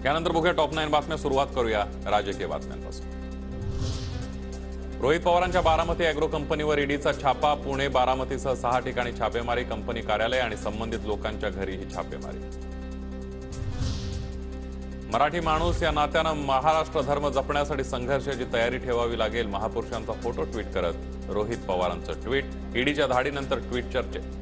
यानंतर बघूया टॉप 9 बातम्या. सुरुवात करूया राजकीय बातम्यांपासून. रोहित पवारांच्या बारामती अॅग्रो कंपनीवर ईडीचा छापा. पुणे, बारामतीसह 6 ठिकाणी छापेमारी. कंपनी कार्यालय आणि संबंधित लोकांच्या घरीही छापेमारी. मराठी माणूस या नात्यानं महाराष्ट्र धर्म जपण्यासाठी संघर्षाची तयारी ठेवावी लागेल. महापुरुषांचा फोटो ट्विट करत रोहित पवारांचं ट्विट. ईडीच्या धाडीनंतर ट्विट चर्चेत.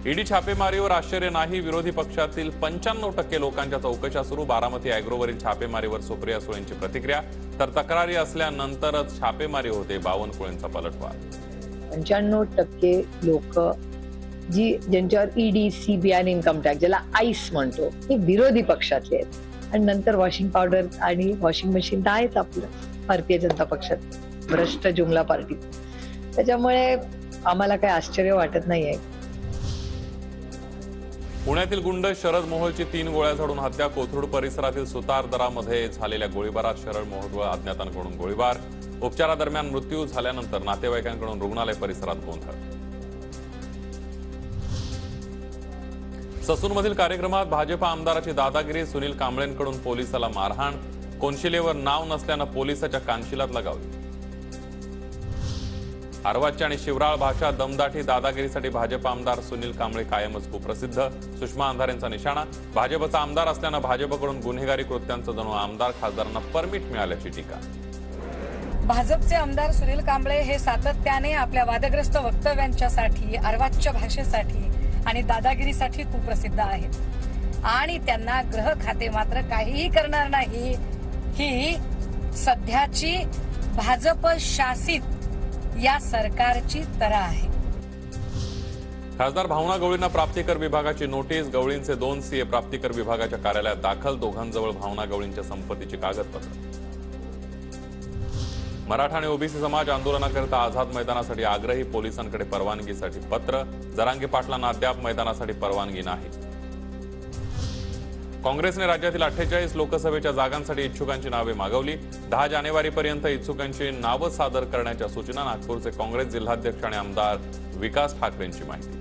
ईडी छापेमारीवर आश्चर्य नाही. विरोधी पक्षातील 95% लोकांच्या चौकशा सुरू. बारामती अॅग्रोवरील छापेमारीवर सुप्रिया सुळेंची प्रतिक्रिया. तर तक्रारी असल्यानंतरच छापेमारी होते. बावनकुळेंचा पलटवार. 95% लोक ज्यांच्यावर ईडी, सीबीआय आणि इन्कम टॅक्स, ज्याला आईस म्हणतो, हे विरोधी पक्षातले आहेत. आणि नंतर वॉशिंग पावडर आणि वॉशिंग मशीन तर आहेच आपलं भारतीय जनता पक्षात, भ्रष्ट जुमला पार्टी. त्याच्यामुळे आम्हाला काही आश्चर्य वाटत नाहीये. पुण्यातील गुंड शरद मोहोळची 3 गोळ्या झाडून हत्या. कोथरूड परिसरातील सुतारदरामध्ये झालेल्या गोळीबारात शरद मोहोळ अज्ञातांकडून गोळीबार. उपचारादरम्यान मृत्यू झाल्यानंतर नातेवाईकांकडून रुग्णालय परिसरात गोंधळ. ससूनमधील कार्यक्रमात भाजपा आमदाराची दादागिरी. सुनील कांबळेंकडून पोलिसाला मारहाण. कोनशिलेवर नाव नसल्यानं पोलिसाच्या कानशिलात लगावली. अर्वाच्य आणि शिवराळ भाषा, दमदाटी, दादागिरीसाठी भाजप आमदार सुनील कांबळे कायमच कुप्रसिद्ध. सुषमा अंधारेंचा निशाणा. भाजपचा आमदार असल्यानं भाजपकडून गुन्हेगारी कृत्यांचं जणू आमदार खासदारांना परमिट मिळाल्याची टीका. भाजपचे आमदार सुनील कांबळे हे सातत्याने आपल्या वादग्रस्त वक्तव्यांच्यासाठी, अर्वाच्य भाषेसाठी आणि दादागिरीसाठी कुप्रसिद्ध आहेत. आणि त्यांना गृह खाते मात्र काहीही करणार नाही, ही सध्याची भाजप शासित या सरकारची तरा आहे. खासदार भावना गवळींना प्राप्तिकर विभागाची नोटीस. गवळींचे 2 सीए प्राप्तिकर विभागाच्या कार्यालयात दाखल. दोघांजवळ भावना गवळींच्या संपत्तीची कागदपत्र. मराठा आणि ओबीसी समाज आंदोलनाकरिता आझाद मैदानासाठी आग्रही. पोलिसांकडे परवानगीसाठी पत्र. जरांगे पाटलांना अद्याप मैदानासाठी परवानगी नाही. काँग्रेसने राज्यातील 48 लोकसभेच्या जागांसाठी इच्छुकांची नावे मागवली. 10 जानेवारीपर्यंत इच्छुकांची नावं सादर करण्याच्या सूचना. नागपूरचे काँग्रेस जिल्हाध्यक्ष आणि आमदार विकास ठाकरेंची माहिती.